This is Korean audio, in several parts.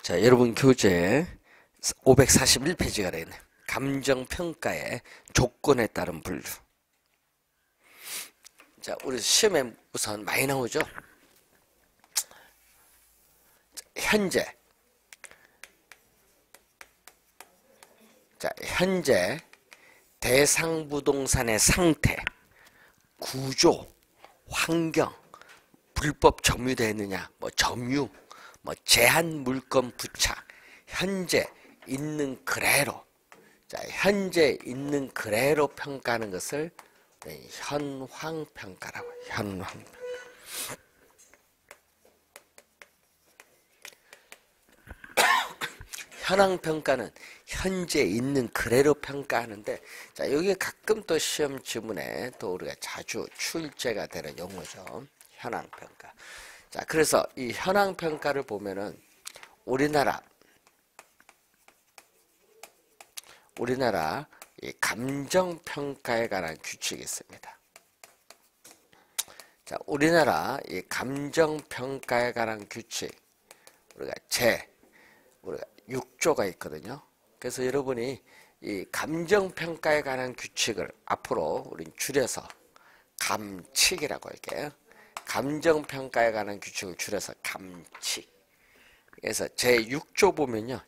자, 여러분 교재 541페이지가 되겠네요. 감정평가의 조건에 따른 분류. 자, 우리 시험에 우선 많이 나오죠. 현재. 자, 현재 대상 부동산의 상태, 구조, 환경, 불법 점유되어 있느냐, 점유, 제한 물건 부착, 현재 있는 그대로. 자, 현재 있는 그대로 평가하는 것을 현황평가라고 해요. 현황평가. 현황평가는 현재 있는 그대로 평가하는데, 자, 여기 가끔 또 시험 지문에 또 우리가 자주 출제가 되는 용어죠. 현황평가. 자, 그래서 이 현황평가를 보면은 우리나라 이 감정평가에 관한 규칙이 있습니다. 자, 우리나라 이 감정평가에 관한 규칙, 우리가 6조가 있거든요. 그래서 여러분이 이 감정평가에 관한 규칙을 앞으로 우린 줄여서 감칙이라고 할게요. 감정평가에 관한 규칙을 줄여서 감칙. 그래서 제 6조 보면요.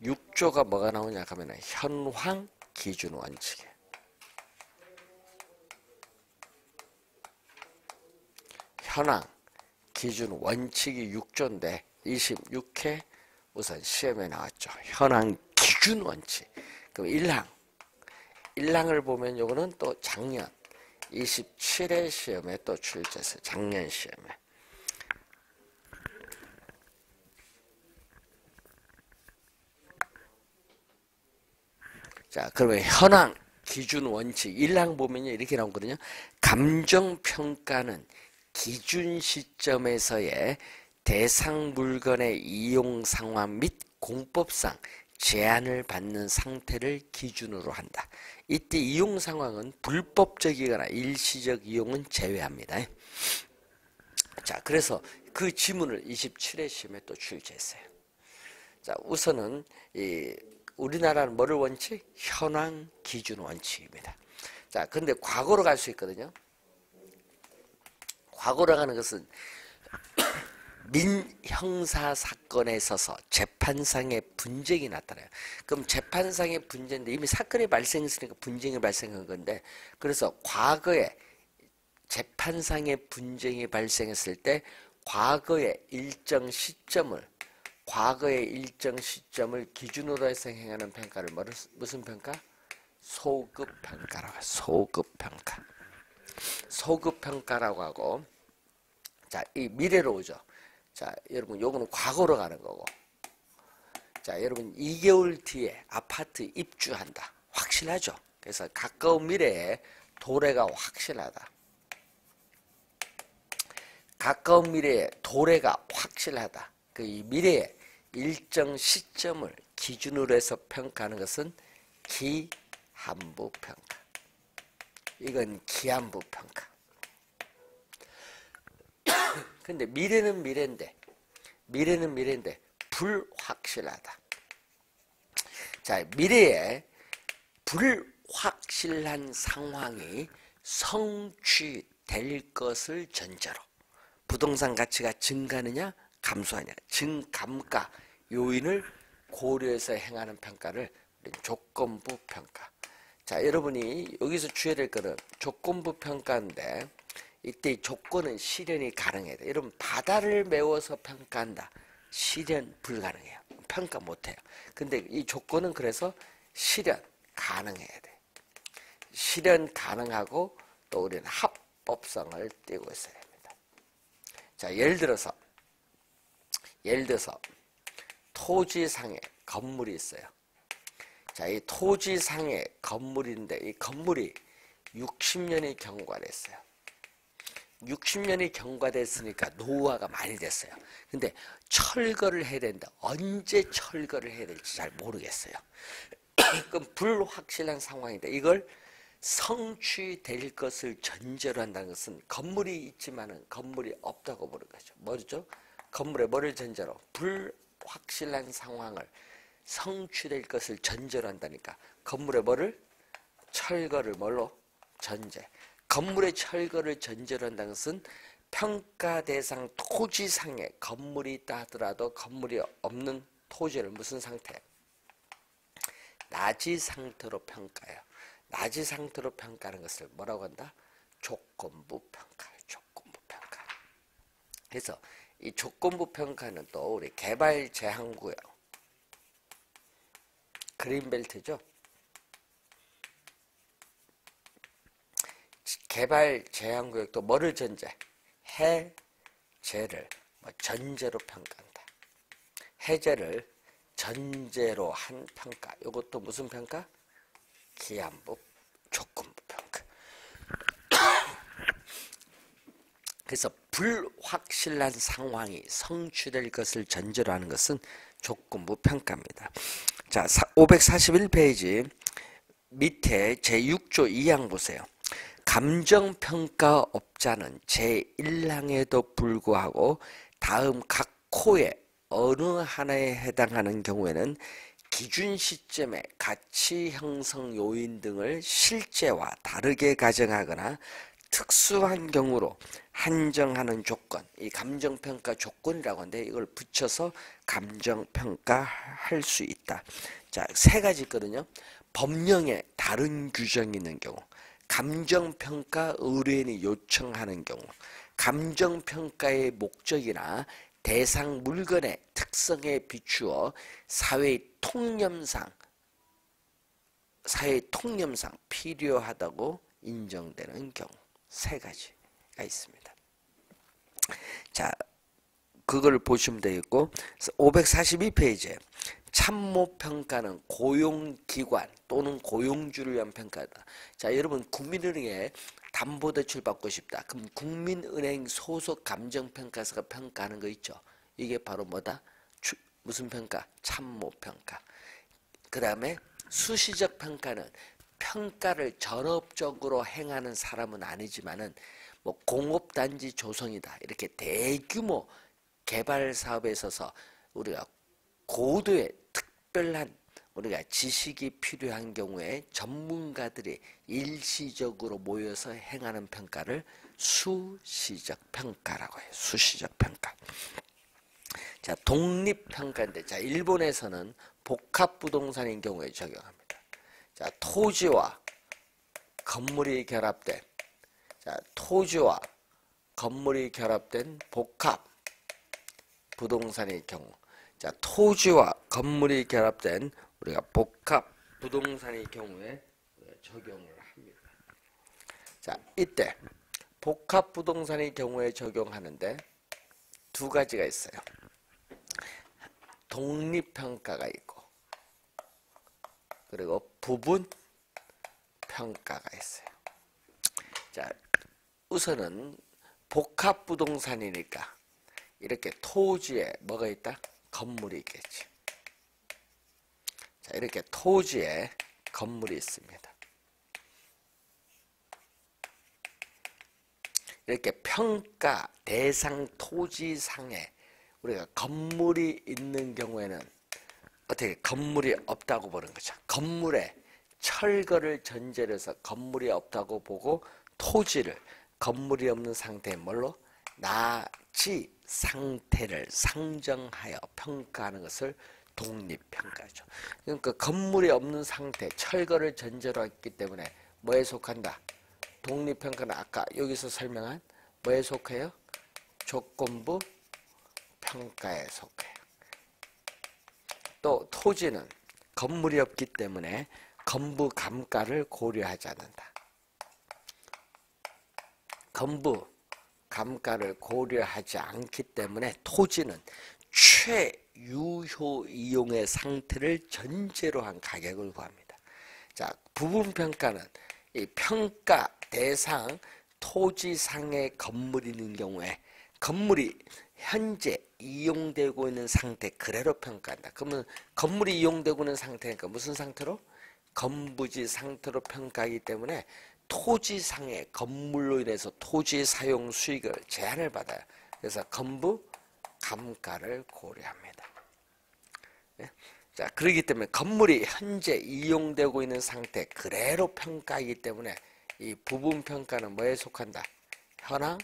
6조가 뭐가 나오냐 하면 현황 기준 원칙이에요. 현황 기준 원칙이 6조인데 26회 우선 시험에 나왔죠. 현황 기준 원칙. 그럼 1항을 보면 요거는 또 작년 27회 시험에 또 출제했어요. 작년 시험에. 자, 그러면 현황 기준 원칙 1항 보면요. 이렇게 나오거든요. 감정평가는 기준 시점에서의 대상 물건의 이용 상황 및 공법상 제한을 받는 상태를 기준으로 한다. 이때 이용 상황은 불법적이거나 일시적 이용은 제외합니다. 자, 그래서 그 지문을 27회 시험에 또 출제했어요. 자, 우선은 우리나라는 뭐를 원칙? 현황 기준 원칙입니다. 자, 근데 과거로 갈 수 있거든요. 과거로 가는 것은 민형사 사건에 있어서 재판상의 분쟁이 나타나요. 그럼 재판상의 분쟁인데 이미 사건이 발생했으니까 분쟁이 발생한 건데, 그래서 과거에 재판상의 분쟁이 발생했을 때 과거의 일정 시점을 기준으로 해서 행하는 평가를 무슨 평가? 소급평가라고 해요. 소급평가. 소급평가라고 하고, 자, 이 미래로 오죠. 자, 여러분, 요거는 과거로 가는 거고. 자, 여러분, 2개월 뒤에 아파트 입주한다. 확실하죠? 그래서 가까운 미래에 도래가 확실하다. 가까운 미래에 도래가 확실하다. 그 이 미래의 일정 시점을 기준으로 해서 평가하는 것은 기한부 평가. 이건 기한부 평가. 근데 미래는 미래인데 불확실하다. 자, 미래에 불확실한 상황이 성취될 것을 전제로 부동산 가치가 증가하느냐 감소하느냐 증감가 요인을 고려해서 행하는 평가를 조건부 평가. 자, 여러분이 여기서 주의해야 될 거는 조건부 평가인데, 이때 조건은 실현이 가능해야 돼. 여러분, 바다를 메워서 평가한다. 실현 불가능해요. 평가 못해요. 근데 이 조건은 그래서 실현 가능해야 돼. 실현 가능하고 또 우리는 합법성을 띄고 있어야 됩니다. 자, 예를 들어서 토지상에 건물이 있어요. 자, 이 토지상에 건물인데 이 건물이 60년이 경과됐어요. 60년이 경과됐으니까 노후화가 많이 됐어요. 근데 철거를 해야 된다. 언제 철거를 해야 될지 잘 모르겠어요. 그럼 불확실한 상황인데 이걸 성취될 것을 전제로 한다는 것은 건물이 있지만은 건물이 없다고 보는 거죠. 뭐죠? 건물에 뭐를 전제로? 확실한 상황을 성취될 것을 전제로 한다니까. 건물의 뭐를? 철거를 뭘로? 전제. 건물의 철거를 전제로 한다는 것은 평가 대상 토지상에 건물이 있다 하더라도 건물이 없는 토지를 무슨 상태? 나지 상태로 평가해요. 나지 상태로 평가하는 것을 뭐라고 한다? 조건부 평가예요. 조건부 평가. 그래서 이 조건부 평가는 또 우리 개발 제한구역, 그린벨트죠. 개발 제한구역도 뭐를 전제? 해제를 전제로 평가한다. 해제를 전제로 한 평가. 이것도 무슨 평가? 기한부, 조건부 평가. 그래서 불확실한 상황이 성취될 것을 전제로 하는 것은 조건부 평가입니다. 자, 541페이지 밑에 제6조 2항 보세요. 감정평가업자는 제1항에도 불구하고 다음 각 코의 어느 하나에 해당하는 경우에는 기준 시점의 가치 형성 요인 등을 실제와 다르게 가정하거나 특수한 경우로 한정하는 조건, 이 감정평가 조건이라고 하는데 이걸 붙여서 감정평가할 수 있다. 자, 세 가지 있거든요. 법령에 다른 규정이 있는 경우, 감정평가 의뢰인이 요청하는 경우, 감정평가의 목적이나 대상 물건의 특성에 비추어 사회의 통념상 필요하다고 인정되는 경우, 세 가지가 있습니다. 자, 그걸 보시면 되겠고, 542페이지에 참모평가는 고용기관 또는 고용주를 위한 평가다. 자, 여러분 국민은행에 담보대출 받고 싶다. 그럼 국민은행 소속 감정평가사가 평가하는 거 있죠. 이게 바로 뭐다? 무슨 평가? 참모평가. 그 다음에 수시적 평가는 평가를 전업적으로 행하는 사람은 아니지만은 뭐 공업단지 조성이다. 이렇게 대규모 개발 사업에 있어서 우리가 고도의 특별한 우리가 지식이 필요한 경우에 전문가들이 일시적으로 모여서 행하는 평가를 수시적 평가라고 해요. 수시적 평가. 자, 독립평가인데, 자, 일본에서는 복합부동산인 경우에 적용합니다. 자, 토지와 건물이 결합된, 자, 토지와 건물이 결합된 복합 부동산의 경우, 자, 토지와 건물이 결합된 우리가 복합 부동산의 경우에 적용을 합니다. 자, 이때 복합 부동산의 경우에 적용하는데 두 가지가 있어요. 독립평가가 있고, 그리고 부분 평가가 있어요. 자, 우선은 복합 부동산이니까 이렇게 토지에 뭐가 있다? 건물이 있겠지. 자, 이렇게 토지에 건물이 있습니다. 이렇게 평가 대상 토지상에 우리가 건물이 있는 경우에는 어떻게 건물이 없다고 보는 거죠. 건물에 철거를 전제로 해서 건물이 없다고 보고 토지를 건물이 없는 상태에 뭘로? 나지 상태를 상정하여 평가하는 것을 독립평가죠. 그러니까 건물이 없는 상태, 철거를 전제로 했기 때문에 뭐에 속한다? 독립평가는 아까 여기서 설명한 뭐에 속해요? 조건부 평가에 속해요. 또 토지는 건물이 없기 때문에 건부 감가를 고려하지 않는다. 건부 감가를 고려하지 않기 때문에 토지는 최유효 이용의 상태를 전제로 한 가격을 구합니다. 자, 부분평가는 이 평가 대상 토지상의 건물이 있는 경우에 건물이 현재 이용되고 있는 상태 그대로 평가한다. 그러면 건물이 이용되고 있는 상태니까 무슨 상태로? 건부지 상태로 평가하기 때문에 토지상의 건물로 인해서 토지 사용 수익을 제한을 받아요. 그래서 건부 감가를 고려합니다. 자, 그렇기 때문에 건물이 현재 이용되고 있는 상태 그대로 평가이기 때문에 이 부분 평가는 뭐에 속한다? 현황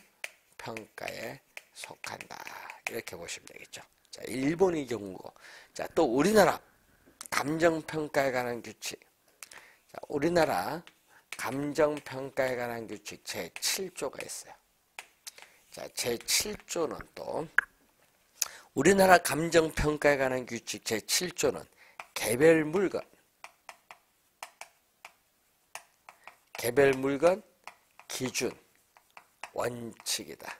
평가에 속한다. 이렇게 보시면 되겠죠. 자, 일본의 경우고, 자, 또 우리나라 감정 평가에 관한 규칙. 자, 우리나라 감정 평가에 관한 규칙 제7조가 있어요. 자, 제7조는 또 우리나라 감정 평가에 관한 규칙 제7조는 개별 물건 기준 원칙이다.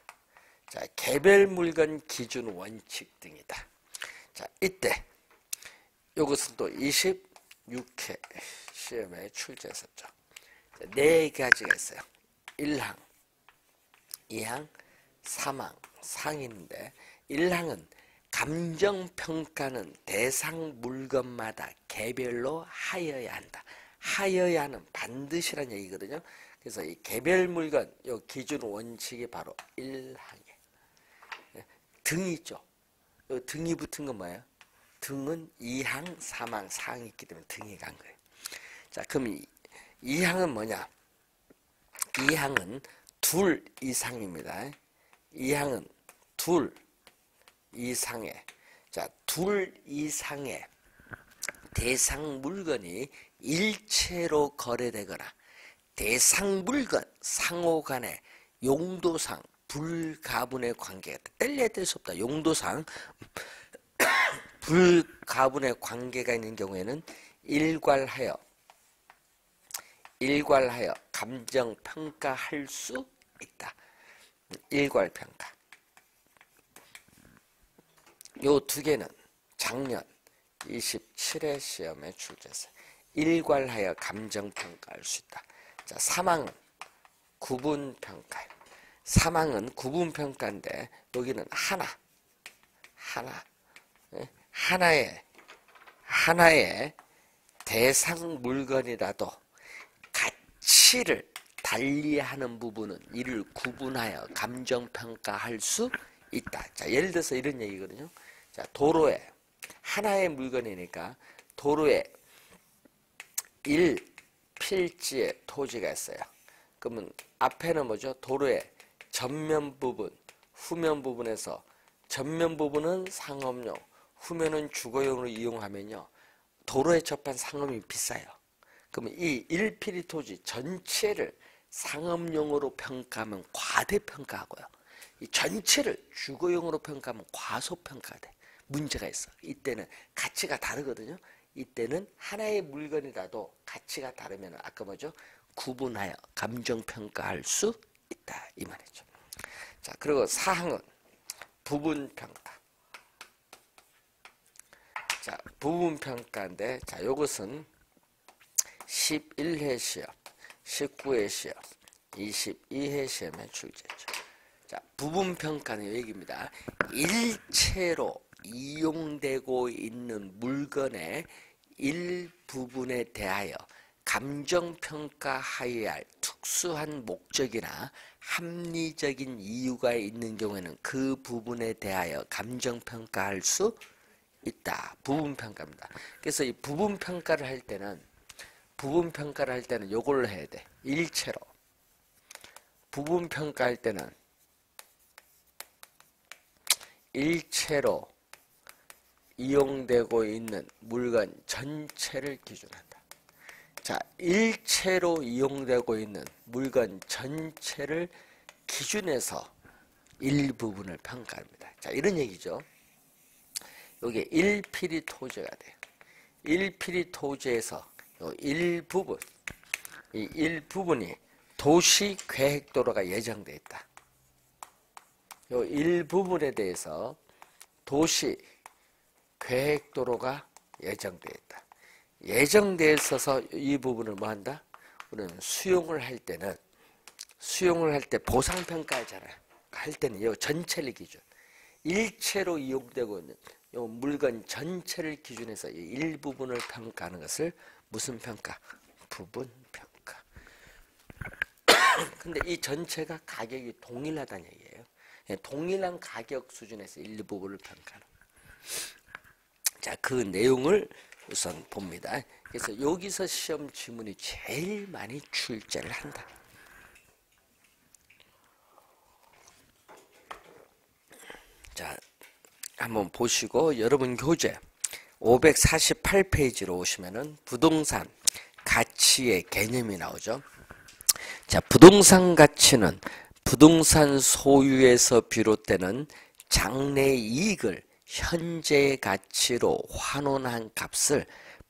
자, 개별 물건 기준 원칙 등이다. 자, 이때 이것은 또 26회 시험에 출제했었죠. 네 가지가 있어요. 1항, 2항, 3항, 상인데 1항은 감정평가는 대상 물건마다 개별로 하여야 한다. 하여야는 반드시란 얘기거든요. 그래서 이 개별 물건 요 기준 원칙이 바로 1항이에요. 등이 있죠. 요 등이 붙은 건 뭐예요? 등은 2항, 3항, 4항이 있기 때문에 등이 간 거예요. 자, 그럼 2항은 뭐냐? 2항은 둘 이상입니다. 2항은 둘 이상의, 자, 둘 이상의 대상 물건이 일체로 거래되거나 대상 물건 상호 간의 용도상 불가분의 관계가 뗄래야 뗄 수 없다. 용도상 불가분의 관계가 있는 경우에는 일괄하여 감정평가할 수 있다. 일괄평가. 요 두 개는 작년 27회 시험에 출제했어요. 일괄하여 감정평가할 수 있다. 자, 3항은 구분평가예요. 3항은 구분평가인데 여기는 하나의 대상 물건이라도 가치를 달리하는 부분은 이를 구분하여 감정평가할 수 있다. 자, 예를 들어서 이런 얘기거든요. 자, 도로에 하나의 물건이니까 도로에 1필지의 토지가 있어요. 그러면 앞에는 뭐죠? 도로의 전면 부분, 후면 부분에서 전면 부분은 상업용, 후면은 주거용으로 이용하면요. 도로에 접한 상업이 비싸요. 그러면 이 1필지 토지 전체를 상업용으로 평가하면 과대평가하고요. 이 전체를 주거용으로 평가하면 과소평가가 돼. 문제가 있어. 이때는 가치가 다르거든요. 이때는 하나의 물건이라도 가치가 다르면 아까 뭐죠? 구분하여 감정평가할 수 있다. 이 말이죠. 자, 그리고 4항은 부분평가. 자, 부분평가인데, 자, 요것은 11회 시험, 19회 시험, 22회 시험에 출제죠. 자, 부분평가는 이 얘기입니다. 일체로 이용되고 있는 물건의 일부분에 대하여 감정평가하여야 할 특수한 목적이나 합리적인 이유가 있는 경우에는 그 부분에 대하여 감정평가할 수 있다. 부분평가입니다. 그래서 이 부분평가를 할 때는 요걸로 해야 돼. 일체로. 부분평가할 때는 일체로 이용되고 있는 물건 전체를 기준한다. 자, 일체로 이용되고 있는 물건 전체를 기준해서 일부분을 평가합니다. 자, 이런 얘기죠. 여기 1필지 토지가 돼요. 1필지 토지에서 이 일부분이 도시계획도로가 예정되어 있다. 이 일부분에 대해서 도시계획도로가 예정되어 있다. 예정되어 있어서 이 부분을 뭐 한다? 우리는 수용을 할 때 보상평가하잖아요. 할 때는 이 전체를 기준. 일체로 이용되고 있는 이 물건 전체를 기준해서 이 일부분을 평가하는 것을 무슨 평가? 부분평가. 근데 이 전체가 가격이 동일하다는 얘기예요. 동일한 가격 수준에서 일부분을 평가하는. 자, 그 내용을 우선 봅니다. 그래서 여기서 시험 지문이 제일 많이 출제를 한다. 자, 한번 보시고 여러분 교재 548페이지로 오시면은 부동산 가치의 개념이 나오죠. 자, 부동산 가치는 부동산 소유에서 비롯되는 장래 이익을 현재 가치로 환원한 값을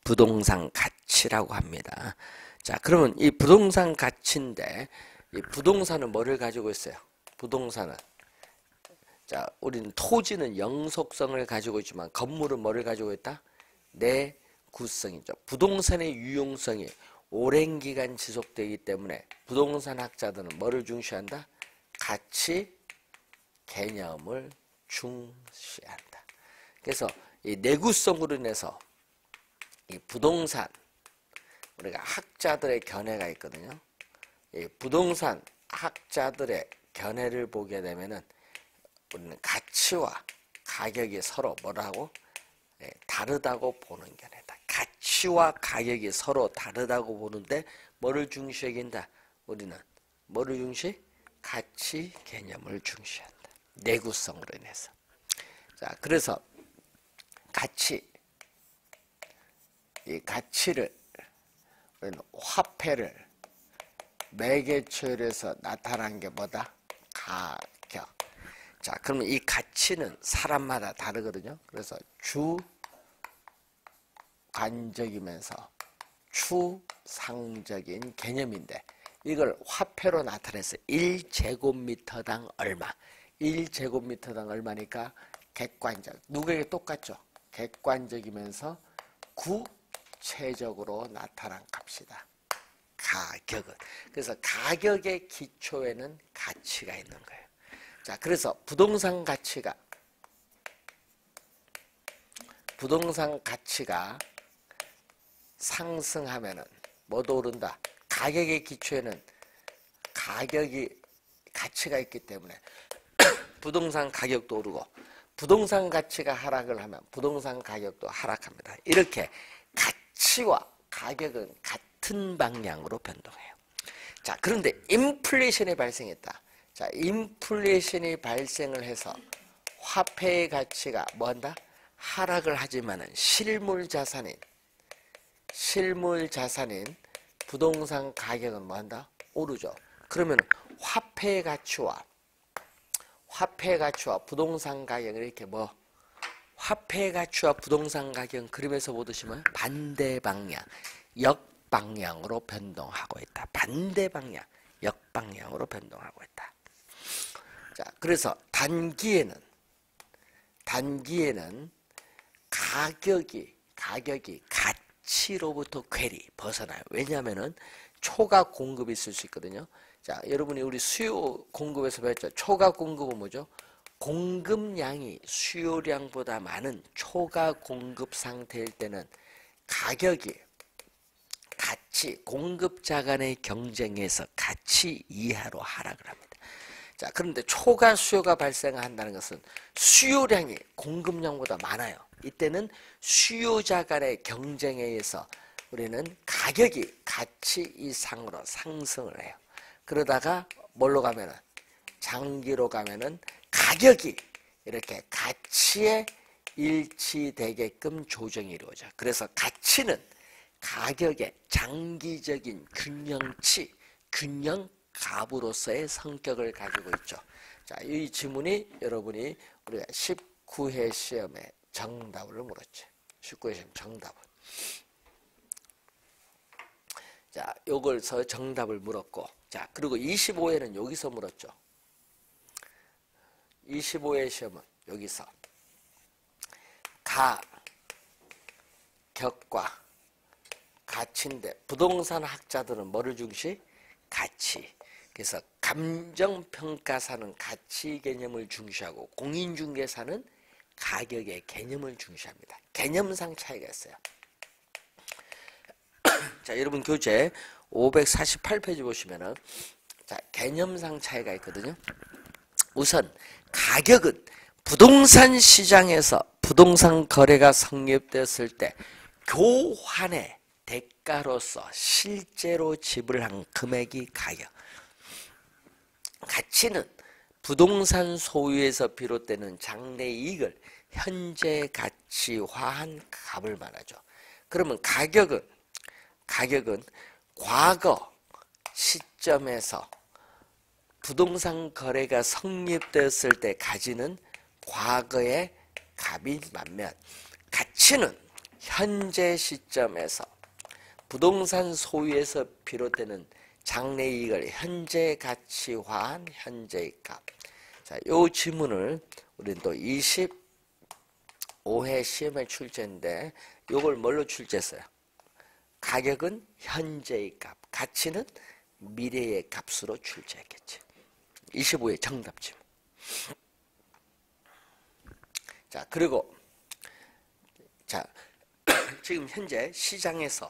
부동산 가치라고 합니다. 자, 그러면 이 부동산 가치인데 이 부동산은 뭐를 가지고 있어요? 부동산은 자, 우리는 토지는 영속성을 가지고 있지만 건물은 뭐를 가지고 있다? 내구성이죠. 부동산의 유용성이 오랜 기간 지속되기 때문에 부동산 학자들은 뭐를 중시한다? 가치 개념을 중시한다. 그래서 이 내구성으로 인해서 이 부동산 우리가 학자들의 견해가 있거든요. 이 부동산 학자들의 견해를 보게 되면은 우리는 가치와 가격이 서로 뭐라고? 다르다고 보는 견해다. 가치와 가격이 서로 다르다고 보는데 뭐를 중시 여긴다? 우리는 뭐를 중시? 가치 개념을 중시한다. 내구성으로 인해서. 자, 그래서 이 가치를 우리는 화폐를 매개체로 나타난 게 뭐다? 가격. 자, 그러면 이 가치는 사람마다 다르거든요. 그래서 주관적이면서 추상적인 개념인데 이걸 화폐로 나타내서 1제곱미터당 얼마 1제곱미터당 얼마니까 객관적 누구에게 똑같죠. 객관적이면서 구체적으로 나타난 값이다. 가격은. 그래서 가격의 기초에는 가치가 있는 거예요. 자, 그래서 부동산 가치가 상승하면은 뭐도 오른다. 가격의 기초에는 가치가 있기 때문에 부동산 가격도 오르고 부동산 가치가 하락을 하면 부동산 가격도 하락합니다. 이렇게 가치와 가격은 같은 방향으로 변동해요. 자, 그런데 인플레이션이 발생했다. 자, 인플레이션이 발생을 해서 화폐의 가치가 뭐한다? 하락을 하지만은 실물 자산인 부동산 가격은 뭐한다? 오르죠. 그러면 화폐의 가치와 부동산 가격을 이렇게 화폐의 가치와 부동산 가격은 그림에서 보듯이 반대 방향, 역방향으로 변동하고 있다. 반대 방향, 역방향으로 변동하고 있다. 자, 그래서 단기에는 가격이 가치로부터 괴리 벗어나요. 왜냐하면은 초과 공급이 있을 수 있거든요. 자, 여러분이 우리 수요 공급에서 배웠죠. 초과 공급은 뭐죠? 공급량이 수요량보다 많은 초과 공급 상태일 때는 가격이 공급자 간의 경쟁에서 가치 이하로 하락을 합니다. 자, 그런데 초과 수요가 발생한다는 것은 수요량이 공급량보다 많아요. 이때는 수요자 간의 경쟁에 의해서 우리는 가격이 가치 이상으로 상승을 해요. 그러다가 뭘로 가면은 장기로 가면은 가격이 이렇게 가치에 일치되게끔 조정이 이루어져. 그래서 가치는 가격의 장기적인 균형값으로서의 성격을 가지고 있죠. 자, 이 지문이 여러분이 우리가 19회 시험에 정답을 물었죠. 19회 시험 정답을. 자, 요걸서 정답을 물었고, 자, 그리고 25회는 여기서 물었죠. 25회 시험은 여기서 가격과 가치인데 부동산 학자들은 뭐를 중시? 가치. 그래서 감정평가사는 가치 개념을 중시하고 공인중개사는 가격의 개념을 중시합니다. 개념상 차이가 있어요. 자, 여러분 교재 548페이지 보시면은 자, 개념상 차이가 있거든요. 우선 가격은 부동산 시장에서 부동산 거래가 성립되었을 때 교환의 대가로서 실제로 지불한 금액이 가격. 가치는 부동산 소유에서 비롯되는 장래이익을 현재 가치화한 값을 말하죠. 그러면 가격은 과거 시점에서 부동산 거래가 성립되었을 때 가지는 과거의 값인 반면 가치는 현재 시점에서 부동산 소유에서 비롯되는 장래이익을 현재 가치화한 현재의 값. 자, 이 지문을 우리는 또 25회 시험에 출제인데 이걸 뭘로 출제했어요? 가격은 현재의 값, 가치는 미래의 값으로 출제했겠지. 25회 정답 지문. 자, 그리고 자, 지금 현재 시장에서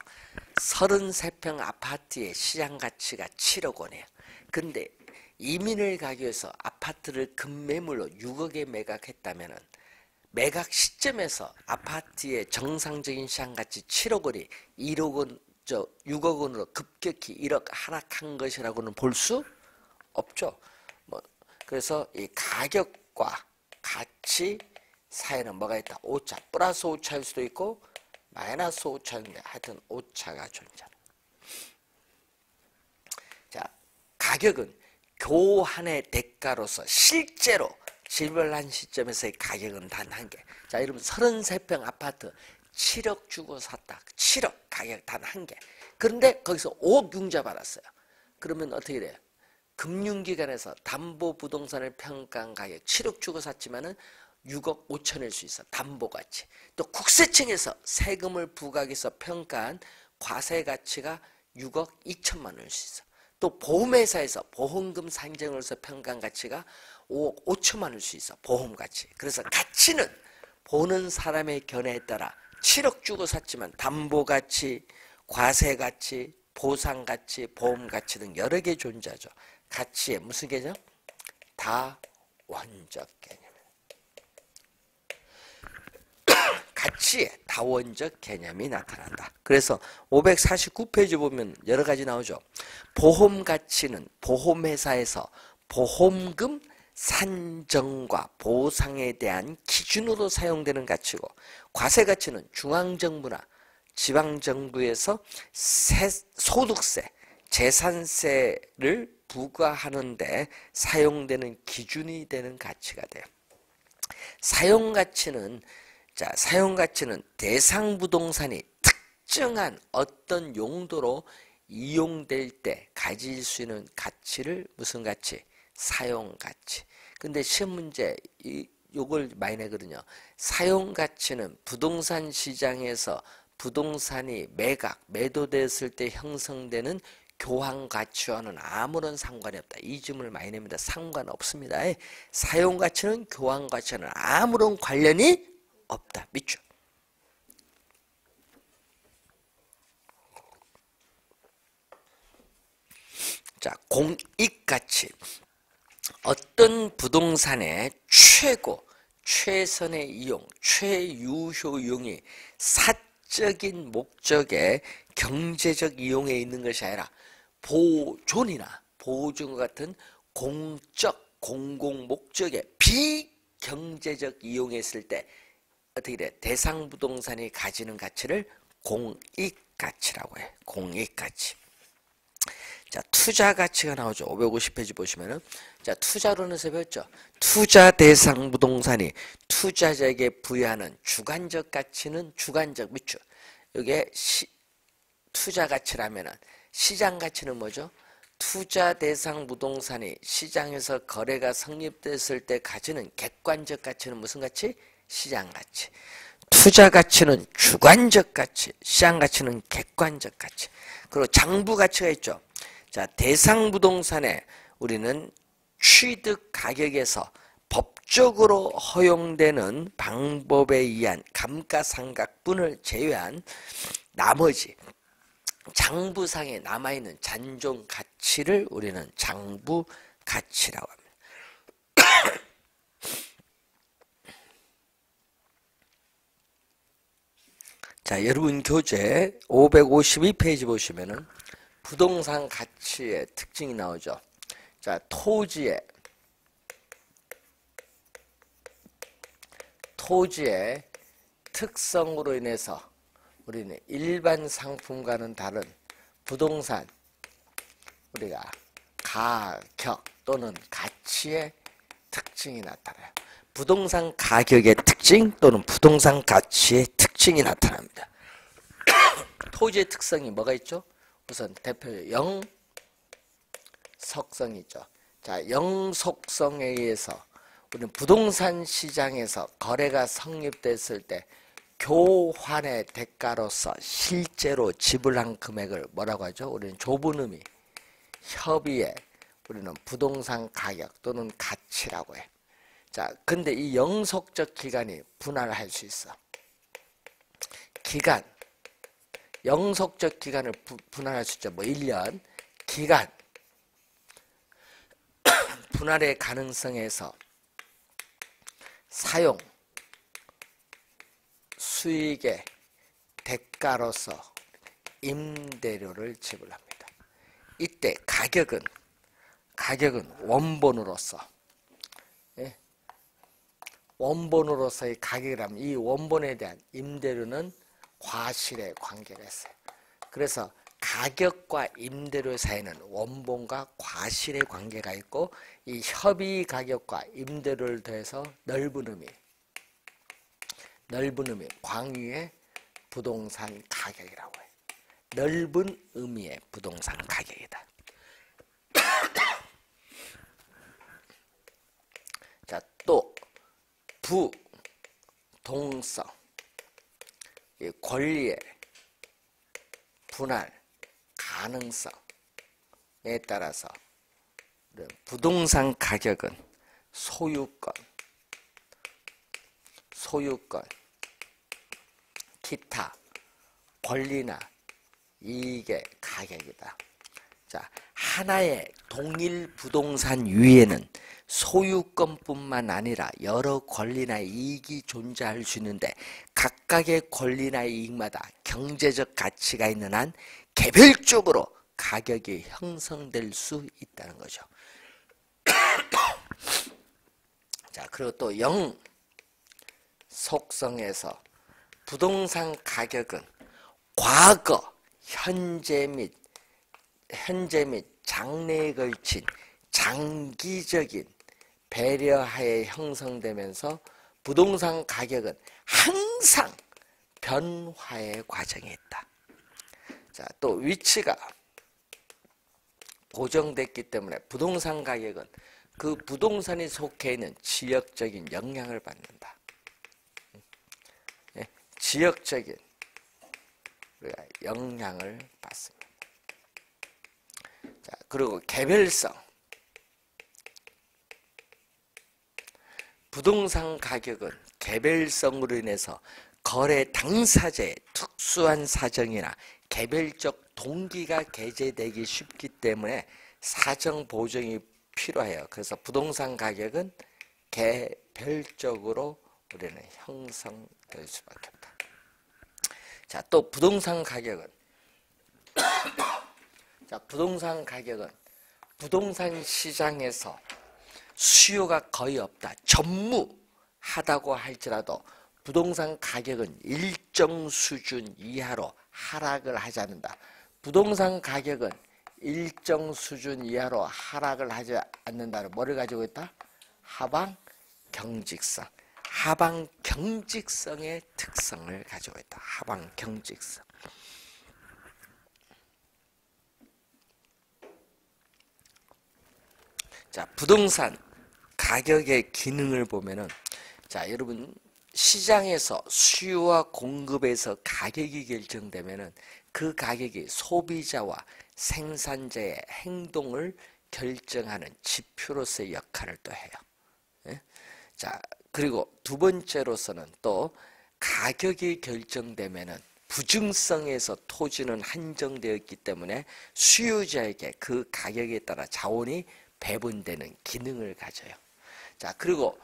33평 아파트의 시장 가치가 7억 원이에요. 근데 이민을 가기 위해서 아파트를 금매물로 6억에 매각했다면은 매각 시점에서 아파트의 정상적인 시장 가치 7억 원이 6억 원으로 급격히 1억 하락한 것이라고는 볼 수 없죠. 그래서 이 가격과 가치 사이에는 뭐가 있다? 오차. 플러스 오차일 수도 있고 마이너스 오차인데 하여튼 오차가 존재하는. 자, 가격은 교환의 대가로서 실제로 지불한 시점에서의 가격은 단 한 개. 자, 여러분 33평 아파트 7억 주고 샀다. 7억 가격 단 한 개. 그런데 거기서 5억 융자 받았어요. 그러면 어떻게 돼요? 금융기관에서 담보부동산을 평가한 가격 7억 주고 샀지만은 6억 5천일 수 있어. 담보가치. 또 국세청에서 세금을 부과해서 평가한 과세가치가 6억 2천만 원일 수 있어. 또 보험회사에서 보험금 산정으로서 평가한 가치가 5억 5천만 원일 수 있어. 보험가치. 그래서 가치는 보는 사람의 견해에 따라 7억 주고 샀지만 담보가치, 과세가치, 보상가치, 보험가치 등 여러 개 존재하죠. 가치의 무슨 개념? 다원적 개념. 가치의 다원적 개념이 나타난다. 그래서 549페이지 보면 여러 가지 나오죠. 보험 가치는 보험회사에서 보험금 산정과 보상에 대한 기준으로 사용되는 가치고, 과세 가치는 중앙정부나 지방정부에서 소득세, 재산세를 부과하는데 사용되는 기준이 되는 가치가 돼요. 사용가치는 대상 부동산이 특정한 어떤 용도로 이용될 때 가질 수 있는 가치를 무슨 가치? 사용가치. 근데 시험 문제 요걸 많이 내거든요. 사용가치는 부동산 시장에서 부동산이 매도됐을 때 형성되는 교환가치와는 아무런 상관이 없다. 이 질문을 많이 냅니다. 상관없습니다. 사용가치는 교환가치와는 아무런 관련이 없다. 믿죠? 자, 공익가치. 어떤 부동산의 최선의 이용, 최유효 이용이 사적인 목적의 경제적 이용에 있는 것이 아니라 보존이나 보존과 같은 공적, 공공 목적의 비경제적 이용에 있을 때 어떻게 돼? 대상 부동산이 가지는 가치를 공익가치라고 해. 공익가치. 자, 투자 가치가 나오죠. 550페이지 보시면은. 자, 투자론에서 배웠죠. 투자 대상 부동산이 투자자에게 부여하는 주관적 가치는 주관적 밑줄. 이게 투자 가치라면은 시장 가치는 뭐죠? 투자 대상 부동산이 시장에서 거래가 성립됐을 때 가지는 객관적 가치는 무슨 가치? 시장 가치. 투자 가치는 주관적 가치, 시장 가치는 객관적 가치. 그리고 장부 가치가 있죠. 자, 대상 부동산에 우리는 취득 가격에서 법적으로 허용되는 방법에 의한 감가상각분을 제외한 나머지 장부상에 남아있는 잔존 가치를 우리는 장부 가치라고 합니다. 자, 여러분 교재 552페이지 보시면은 부동산 가치의 특징이 나오죠. 자, 토지의 특성으로 인해서 우리는 일반 상품과는 다른 부동산 우리가 가격 또는 가치의 특징이 나타나요. 부동산 가격의 특징 또는 부동산 가치의 특징이 나타납니다. 토지의 특성이 뭐가 있죠? 우선 대표적으로 영속성이 있죠. 자, 영속성에 의해서 우리는 부동산 시장에서 거래가 성립됐을 때 교환의 대가로서 실제로 지불한 금액을 뭐라고 하죠? 우리는 좁은 의미, 협의에 우리는 부동산 가격 또는 가치라고 해. 자, 근데 이 영속적 기간이 분할을 할 수 있어. 기간, 영속적 기간을 분할할 수 있죠. 뭐 1년, 기간, 분할의 가능성에서 사용, 수익의 대가로서 임대료를 지불합니다. 이때 가격은 원본으로서, 예? 원본으로서의 가격이라면 이 원본에 대한 임대료는 과실에 관계가 있어요. 그래서 가격과 임대료 사이는 원본과 과실의 관계가 있고 이 협의 가격과 임대료를 더해서 넓은 의미 광유의 부동산 가격이라고 해요. 넓은 의미의 부동산 가격이다. 자, 또 부동성, 권리의 분할 가능성에 따라서 부동산 가격은 소유권, 기타 권리나 이익의 가격이다. 자, 하나의 동일 부동산 위에는 소유권뿐만 아니라 여러 권리나 이익이 존재할 수 있는데 각각의 권리나 이익마다 경제적 가치가 있는 한 개별적으로 가격이 형성될 수 있다는 거죠. 자, 그리고 또 영속성에서 부동산 가격은 과거, 현재 및 장래에 걸친 장기적인 배려하에 형성되면서 부동산 가격은 항상 변화의 과정에 있다. 자, 또 위치가 고정됐기 때문에 부동산 가격은 그 부동산이 속해 있는 지역적인 영향을 받는다. 지역적인 우리가 영향을 받습니다. 자, 그리고 개별성. 부동산 가격은 개별성으로 인해서 거래 당사자의 특수한 사정이나 개별적 동기가 개재되기 쉽기 때문에 사정 보정이 필요해요. 그래서 부동산 가격은 개별적으로 우리는 형성될 수밖에 없다. 자, 또 부동산 가격은 부동산 시장에서 수요가 거의 없다. 전무하다고 할지라도 부동산 가격은 일정 수준 이하로 하락을 하지 않는다. 부동산 가격은 일정 수준 이하로 하락을 하지 않는다는 뭐를 가지고 있다? 하방 경직성. 하방 경직성의 특성을 가지고 있다. 하방 경직성. 자, 부동산 가격의 기능을 보면은, 자, 여러분 시장에서 수요와 공급에서 가격이 결정되면은 그 가격이 소비자와 생산자의 행동을 결정하는 지표로서의 역할을 또 해요. 예? 자, 그리고 두 번째로서는 또 가격이 결정되면은 부증성에서 토지는 한정되어 있기 때문에 수요자에게 그 가격에 따라 자원이 배분되는 기능을 가져요. 자, 그리고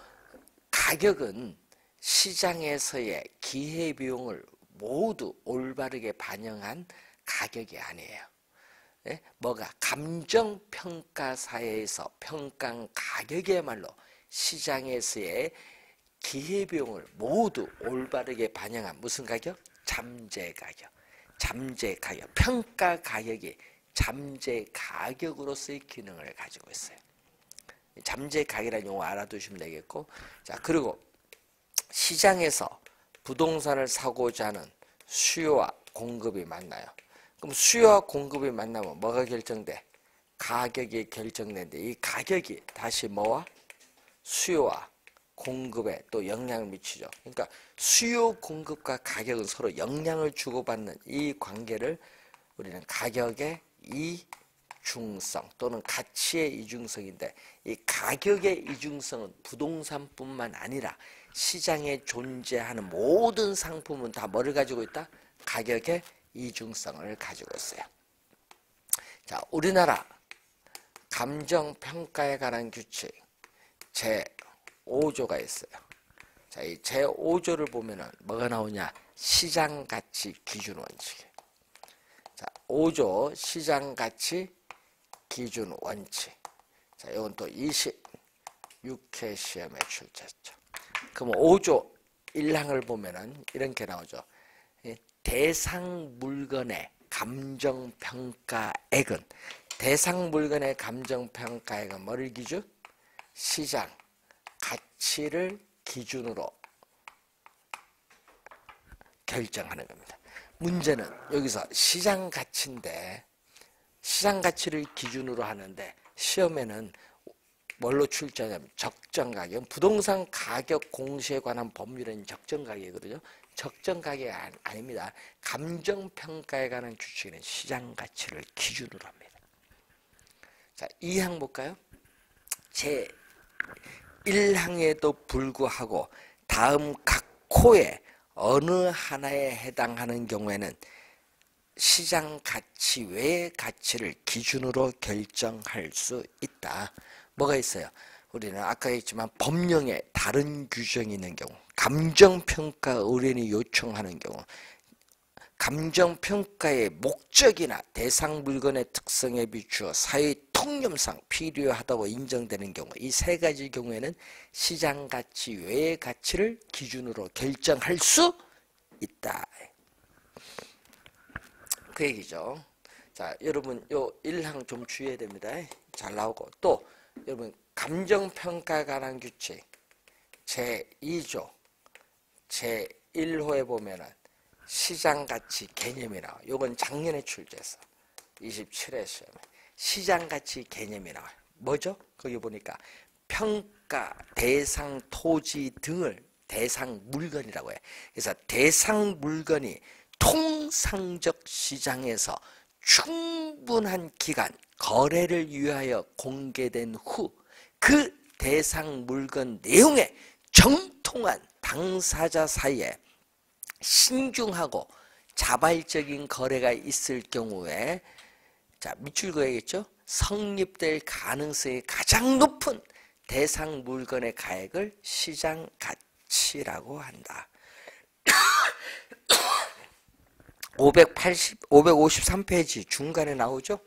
가격은 시장에서의 기회비용을 모두 올바르게 반영한 가격이 아니에요. 예? 뭐가 감정평가 사회에서 평가한 가격이야말로 시장에서의 기회비용을 모두 올바르게 반영한 무슨 가격? 잠재 가격. 잠재 가격. 평가 가격이 잠재 가격으로서의 기능을 가지고 있어요. 잠재 가격이라는 용어 알아두시면 되겠고, 자, 그리고 시장에서 부동산을 사고자 하는 수요와 공급이 만나요. 그럼 수요와 공급이 만나면 뭐가 결정돼? 가격이 결정되는데 이 가격이 다시 뭐와? 수요와 공급에 또 영향을 미치죠. 그러니까 수요 공급과 가격은 서로 영향을 주고받는 이 관계를 우리는 가격의 이중성 또는 가치의 이중성인데, 이 가격의 이중성은 부동산뿐만 아니라 시장에 존재하는 모든 상품은 다 뭐를 가지고 있다? 가격의 이중성을 가지고 있어요. 자, 우리나라 감정평가에 관한 규칙 제5조가 있어요. 자, 이 제5조를 보면은 뭐가 나오냐? 시장가치 기준 원칙. 자, 5조 시장가치 기준 원칙. 자, 이건 또 26회 시험에 출제했죠. 그럼 5조 1항을 보면은 이렇게 나오죠. 대상 물건의 감정평가액은, 대상 물건의 감정평가액은 뭐를 기준? 시장 가치를 기준으로 결정하는 겁니다. 문제는 여기서 시장 가치인데, 시장 가치를 기준으로 하는데 시험에는 뭘로 출제하냐면 적정가격, 부동산 가격 공시에 관한 법률은 적정가격이거든요. 적정가격이 아닙니다. 감정평가에 관한 규칙은 시장 가치를 기준으로 합니다. 자, 2항 볼까요? 제 1항에도 불구하고 다음 각 코에 어느 하나에 해당하는 경우에는 시장 가치 외의 가치를 기준으로 결정할 수 있다. 뭐가 있어요? 우리는 아까 했지만 법령에 다른 규정이 있는 경우, 감정평가 의뢰인이 요청하는 경우, 감정평가의 목적이나 대상 물건의 특성에 비추어 사회 통념상 필요하다고 인정되는 경우, 이 세 가지 경우에는 시장 가치 외의 가치를 기준으로 결정할 수 있다. 그 얘기죠. 자, 여러분 요 1항 좀 주의해야 됩니다. 잘 나오고, 또 여러분 감정평가에 관한 규칙 제2조 제1호에 보면은 시장가치 개념이 나와요. 요건 작년에 출제했어. 27회 시험에 시장가치 개념이 나와요. 뭐죠? 거기 보니까 평가, 대상, 토지 등을 대상 물건이라고 해. 그래서 대상 물건이 통상적 시장에서 충분한 기간 거래를 위하여 공개된 후 그 대상 물건 내용에 정통한 당사자 사이에 신중하고 자발적인 거래가 있을 경우에, 자, 밑줄 그어야겠죠? 성립될 가능성이 가장 높은 대상 물건의 가액을 시장 가치라고 한다. 553페이지 중간에 나오죠?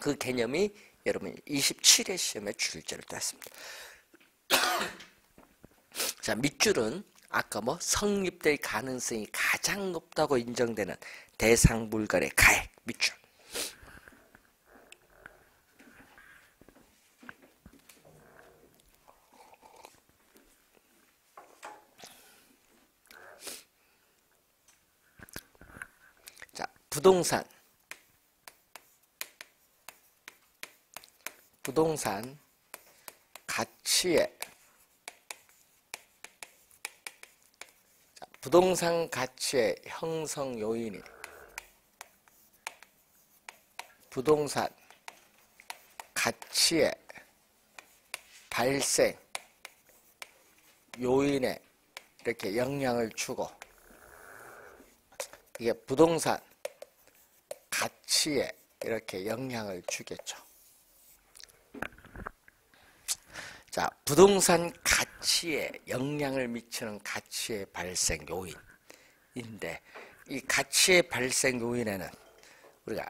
그 개념이 여러분 27회 시험에 출제를 했습니다. 자, 밑줄은 아까 뭐 성립될 가능성이 가장 높다고 인정되는 대상 물건의 가액 밑줄. 자, 부동산 가치의 부동산 가치의 형성 요인이 부동산 가치의 발생 요인에 이렇게 영향을 주고, 이게 부동산 가치에 이렇게 영향을 주겠죠. 자, 부동산 가치에 영향을 미치는 가치의 발생 요인. 인데 이 가치의 발생 요인에는 우리가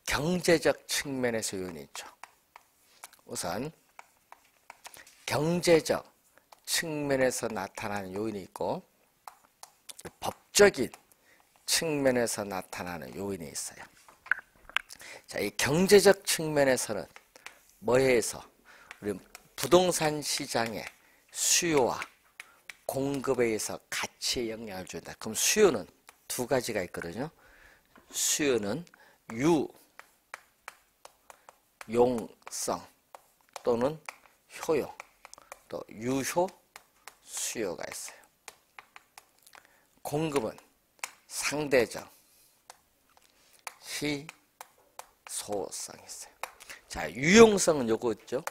경제적 측면에서 요인이 있죠. 우선 경제적 측면에서 나타나는 요인이 있고 법적인 측면에서 나타나는 요인이 있어요. 자, 이 경제적 측면에서는 뭐에 의해서 우리 부동산 시장의 수요와 공급에 의해서 가치에 영향을 준다. 그럼 수요는 두 가지가 있거든요. 수요는 유용성 또는 효용, 또 유효 수요가 있어요. 공급은 상대적 희소성이 있어요. 자, 유용성은 요거죠.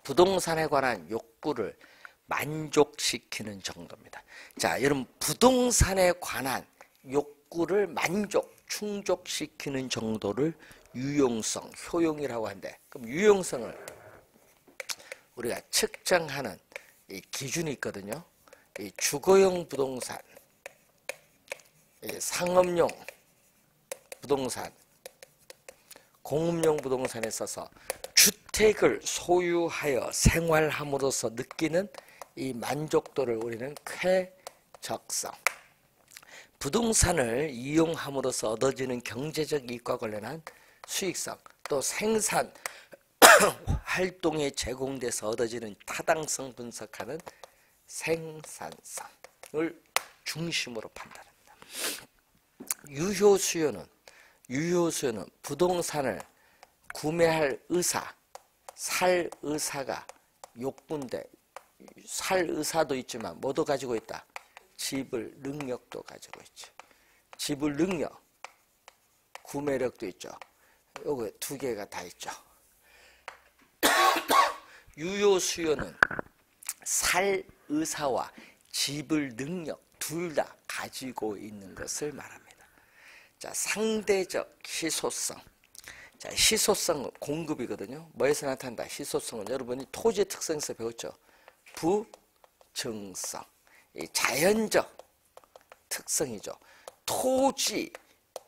부동산에 관한 욕구를 만족시키는 정도입니다. 자, 여러분 부동산에 관한 욕구를 충족시키는 정도를 유용성, 효용이라고 하는데, 그럼 유용성을 우리가 측정하는 이 기준이 있거든요. 이 주거용 부동산, 이 상업용 부동산, 공업용 부동산에 있어서 주택을 소유하여 생활함으로써 느끼는 이 만족도를 우리는 쾌적성, 부동산을 이용함으로써 얻어지는 경제적 이익과 관련한 수익성, 또 생산 활동에 제공돼서 얻어지는 타당성 분석하는 생산성을 중심으로 판단합니다. 유효 수요는 부동산을 구매할 의사, 살 의사가 욕구인데, 살 의사도 있지만 뭐도 가지고 있다? 지불 능력도 가지고 있죠. 지불 능력, 구매력도 있죠. 요거 두 개가 다 있죠. 유효 수요는 살 의사와 지불 능력 둘 다 가지고 있는 것을 말합니다. 자, 상대적 희소성. 자, 희소성은 공급이거든요. 뭐에서 나타난다? 희소성은 여러분이 토지의 특성에서 배웠죠. 부증성. 이 자연적 특성이죠. 토지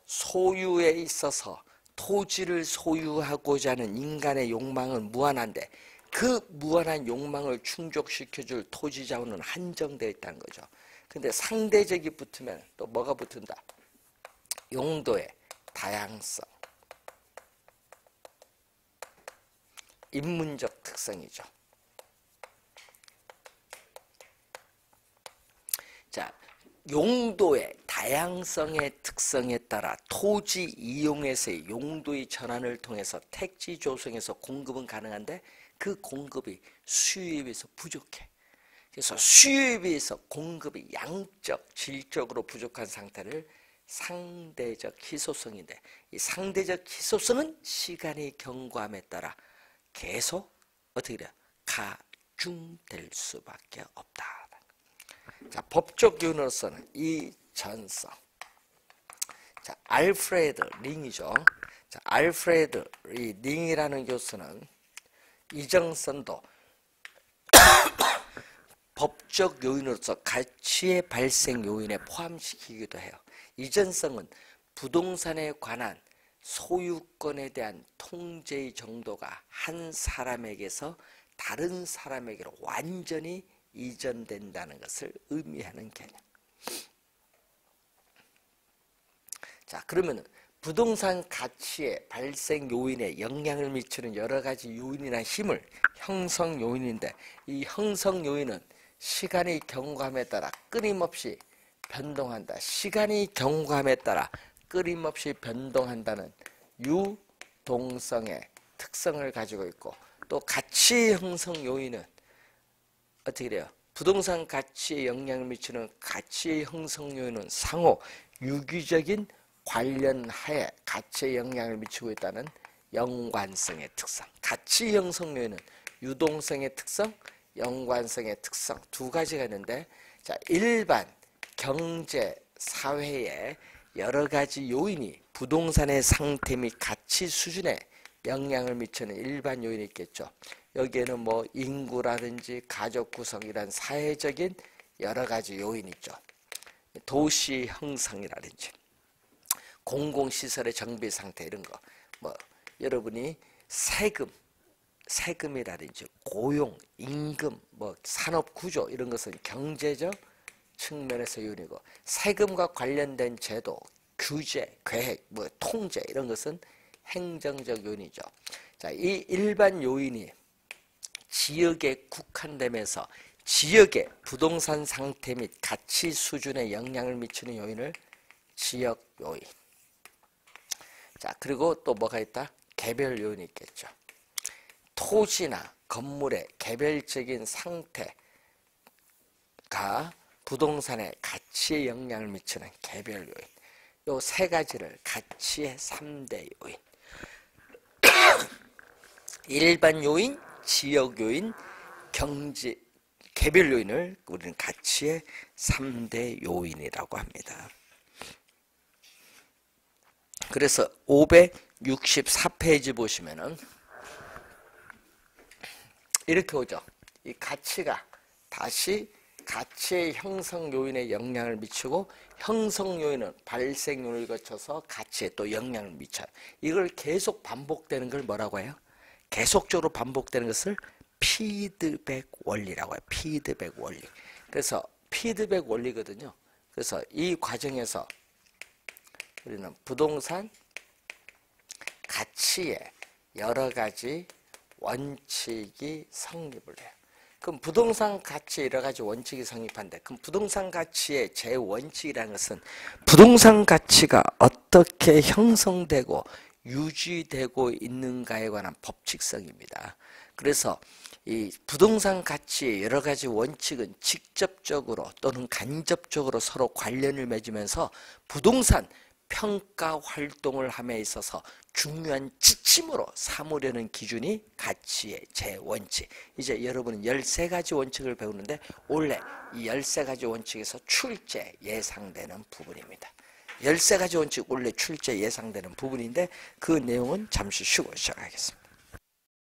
소유에 있어서 토지를 소유하고자 하는 인간의 욕망은 무한한데, 그 무한한 욕망을 충족시켜줄 토지 자원은 한정되어 있다는 거죠. 근데 상대적이 붙으면 또 뭐가 붙은다? 용도의 다양성, 인문적 특성이죠. 자, 용도의 다양성의 특성에 따라 토지 이용에서의 용도의 전환을 통해서 택지 조성에서 공급은 가능한데, 그 공급이 수요에 비해서 부족해. 그래서 수요에 비해서 공급이 양적, 질적으로 부족한 상태를 상대적 희소성인데, 이 상대적 희소성은 시간의 경과함에 따라 계속 어떻게 돼요? 가중될 수밖에 없다. 자, 법적 요인으로서는 이 전성. 자, 알프레드 링이죠. 자, 알프레드 이 링이라는 교수는 이정선도 법적 요인으로서 가치의 발생 요인에 포함시키기도 해요. 이전성은 부동산에 관한 소유권에 대한 통제의 정도가 한 사람에게서 다른 사람에게로 완전히 이전된다는 것을 의미하는 개념. 자, 그러면 부동산 가치의 발생 요인에 영향을 미치는 여러 가지 요인이나 힘을 형성 요인인데, 이 형성 요인은 시간의 경과함에 따라 끊임없이 변동한다. 시간의 경과함에 따라 끊임없이 변동한다는 유동성의 특성을 가지고 있고, 또 가치 형성 요인은 어떻게 돼요? 부동산 가치에 영향을 미치는 가치의 형성 요인은 상호 유기적인 관련하에 가치에 영향을 미치고 있다는 연관성의 특성. 가치 형성 요인은 유동성의 특성, 연관성의 특성 두 가지가 있는데, 자, 일반 경제 사회에 여러 가지 요인이 부동산의 상태 및 가치 수준에 영향을 미치는 일반 요인이 있겠죠. 여기에는 뭐 인구라든지 가족 구성, 이런 사회적인 여러 가지 요인이 있죠. 도시 형성이라든지 공공시설의 정비 상태 이런 거, 뭐 여러분이 세금이라든지 고용, 임금, 뭐 산업 구조 이런 것은 경제적 측면에서 요인이고, 세금과 관련된 제도, 규제, 계획, 뭐 통제 이런 것은 행정적 요인이죠. 자, 이 일반 요인이 지역에 국한되면서 지역의 부동산 상태 및 가치 수준에 영향을 미치는 요인을 지역 요인. 자, 그리고 또 뭐가 있다? 개별 요인이 있겠죠. 토지나 건물의 개별적인 상태가 부동산의 가치에 영향을 미치는 개별 요인. 요 세 가지를 가치의 3대 요인. 일반 요인, 지역 요인, 경제, 개별 요인을 우리는 가치의 3대 요인이라고 합니다. 그래서 564페이지 보시면은 이렇게 오죠. 이 가치가 다시 가치의 형성 요인에 영향을 미치고, 형성 요인은 발생 요인을 거쳐서 가치에 또 영향을 미쳐요. 이걸 계속 반복되는 걸 뭐라고 해요? 계속적으로 반복되는 것을 피드백 원리라고 해요. 피드백 원리. 그래서 피드백 원리거든요. 그래서 이 과정에서 우리는 부동산 가치에 여러 가지 원칙이 성립을 해요. 그럼 부동산 가치에 여러 가지 원칙이 성립한데, 그럼 부동산 가치의 제원칙이라는 것은 부동산 가치가 어떻게 형성되고 유지되고 있는가에 관한 법칙성입니다. 그래서 이 부동산 가치의 여러 가지 원칙은 직접적으로 또는 간접적으로 서로 관련을 맺으면서 부동산 평가 활동을 함에 있어서 중요한 지침으로 삼으려는 기준이 가치의 제원칙. 이제 여러분은 13가지 원칙을 배우는데 원래 이 13가지 원칙에서 출제 예상되는 부분입니다. 13가지 원칙 원래 출제 예상되는 부분인데 그 내용은 잠시 쉬고 시작하겠습니다.